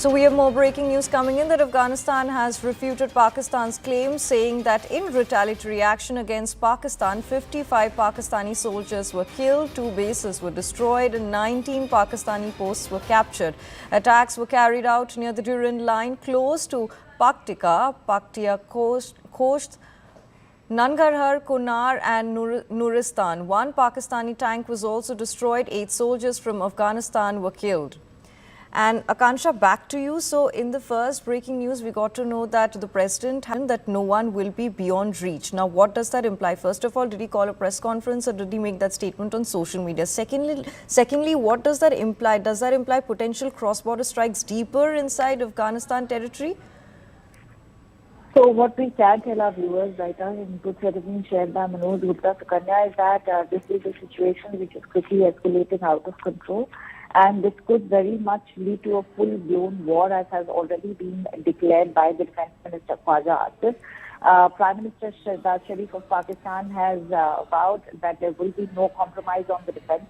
So we have more breaking news coming in that Afghanistan has refuted Pakistan's claim, saying that in retaliatory action against Pakistan, 55 Pakistani soldiers were killed, 2 bases were destroyed and 19 Pakistani posts were captured. Attacks were carried out near the Durand line close to Paktia Coast, Nangarhar, Kunar and Nuristan. 1 Pakistani tank was also destroyed. 8 soldiers from Afghanistan were killed. And Akansha, back to you. So in the first breaking news, we got to know that the president had that no one will be beyond reach. Now, what does that imply? First of all, did he call a press conference or did he make that statement on social media? Secondly, what does that imply? Does that imply potential cross-border strikes deeper inside Afghanistan territory? So what we can tell our viewers right now, inputs that have been shared by Manoj Gupta Sukanya, is that this is a situation which is quickly escalating out of control. And this could very much lead to a full-blown war, as has already been declared by the Defence Minister Khwaja Asif. Prime Minister Shehbaz Sharif of Pakistan has vowed that there will be no compromise on the defence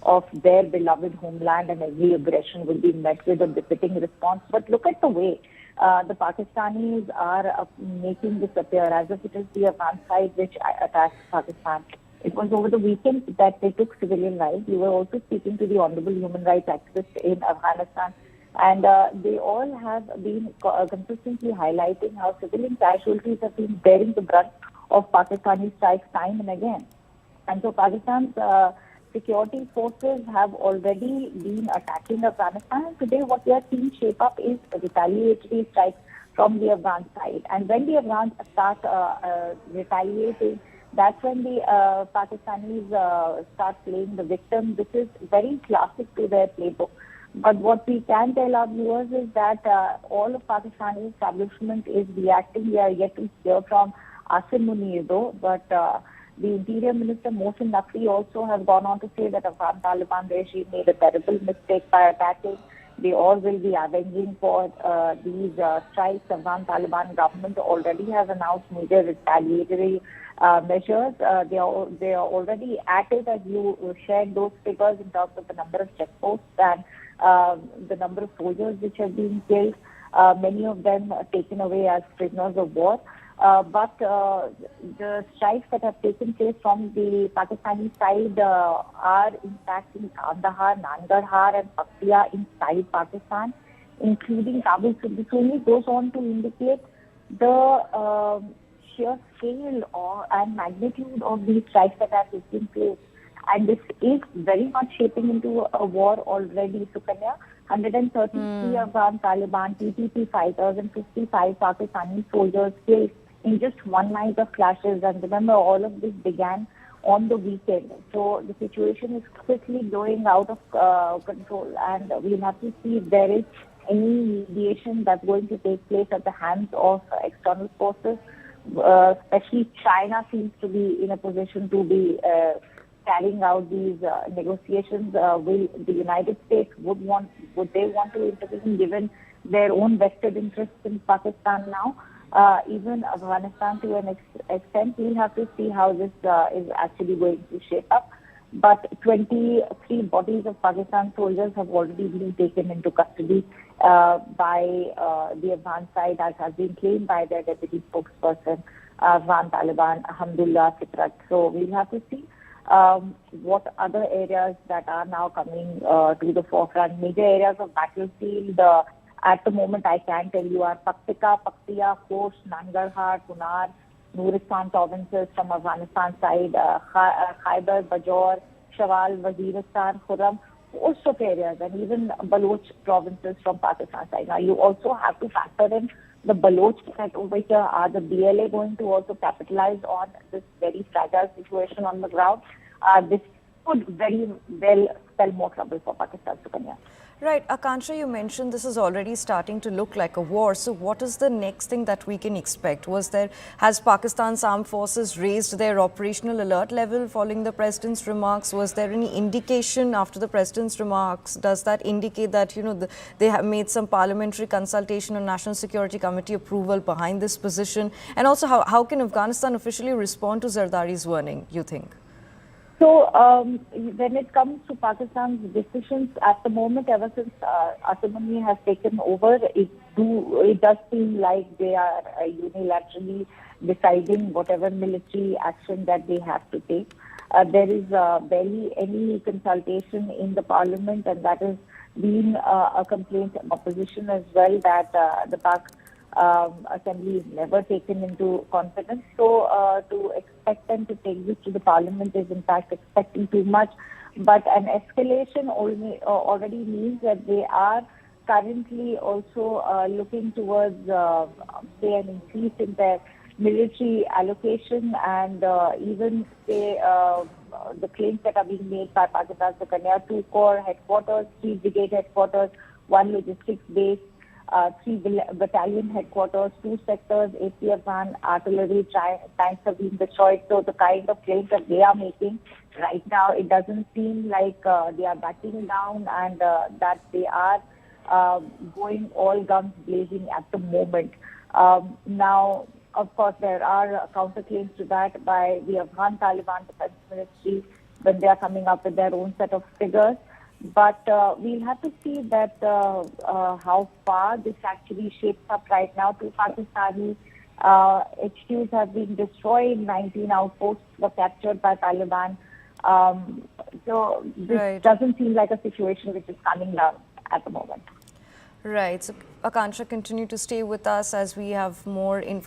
of their beloved homeland, and every aggression will be met with a befitting response. But look at the way the Pakistanis are making this appear as if it is the Afghan side which attacks Pakistan. It was over the weekend that they took civilian lives. We were also speaking to the honorable human rights activists in Afghanistan, and they all have been consistently highlighting how civilian casualties have been bearing the brunt of Pakistani strikes time and again. And so Pakistan's security forces have already been attacking Afghanistan. And today what we are seeing shape up is retaliatory strikes from the Afghan side. And when the Afghans start retaliating, that's when the Pakistanis start playing the victim. This is very classic to their playbook. But what we can tell our viewers is that all of Pakistani establishment is reacting. We are yet to hear from Asim Munir though, but the Interior Minister Mohsin Naqvi also has gone on to say that Afghan Taliban regime made a terrible mistake by attacking. They all will be avenging for these strikes. Afghan Taliban government already has announced major retaliatory measures. They are already at it, as you shared those figures in terms of the number of checkposts and the number of soldiers which have been killed, many of them taken away as prisoners of war. But the strikes that have taken place from the Pakistani side are in fact in Kandahar, Nangarhar and Paktia inside Pakistan, including Kabul. So this only goes on to indicate the sheer scale and magnitude of these strikes that are taking place. And this is very much shaping into a war already, Sukanya. 133 Afghan Taliban TTP fighters and 55 Pakistani soldiers killed in just one night of clashes. And remember, all of this began on the weekend. So the situation is quickly going out of control, and we'll have to see if there is any mediation that's going to take place at the hands of external forces. Especially China seems to be in a position to be carrying out these negotiations. Will the United States would they want to intervene given their own vested interests in Pakistan now? Even Afghanistan to an extent, we'll have to see how this is actually going to shape up. But 23 bodies of Pakistan soldiers have already been taken into custody by the Afghan side, as has been claimed by their deputy spokesperson, Afghan Taliban, Alhamdulillah Fitrat. So we'll have to see what other areas that are now coming to the forefront. Major areas of battlefield at the moment, I can tell you, are Paktia, Khost, Nangarhar, Kunar, Nuristan provinces from Afghanistan side, Khyber, Bajaur, Shawal, Waziristan, Khurram, host of areas, and even Baloch provinces from Pakistan side. Now, you also have to factor in the Baloch that over here. Are the BLA going to also capitalize on this very fragile situation on the ground? This could very well spell more trouble for Pakistan, Sukanya. Right. Akansha, you mentioned this is already starting to look like a war. So what is the next thing that we can expect? Has Pakistan's armed forces raised their operational alert level following the president's remarks? Was there any indication after the president's remarks? Does that indicate that, they have made some parliamentary consultation on National Security Committee approval behind this position? And also, how can Afghanistan officially respond to Zardari's warning, you think? So, when it comes to Pakistan's decisions at the moment, ever since autonomy has taken over, it does seem like they are unilaterally deciding whatever military action that they have to take. There is barely any consultation in the parliament, and that has been a complaint of opposition as well, that the Pak assembly is never taken into confidence. So to expect them to take this to the parliament is in fact expecting too much. But an escalation already means that they are currently also looking towards, say, an increase in their military allocation, and even say the claims that are being made by Pakistan's Kandahar, 2 corps headquarters, 3 brigade headquarters, 1 logistics base, 3 battalion headquarters, 2 sectors, APF-1 artillery tanks have been destroyed. So the kind of claims that they are making right now, it doesn't seem like they are backing down, and that they are going all guns blazing at the moment. Now, of course, there are counterclaims to that by the Afghan Taliban Defense Ministry when they are coming up with their own set of figures. But we'll have to see that how far this actually shapes up right now. 2 Pakistani HQs have been destroyed, 19 outposts were captured by Taliban. So this doesn't seem like a situation which is coming down at the moment. Right. So, Akansha, continue to stay with us as we have more information.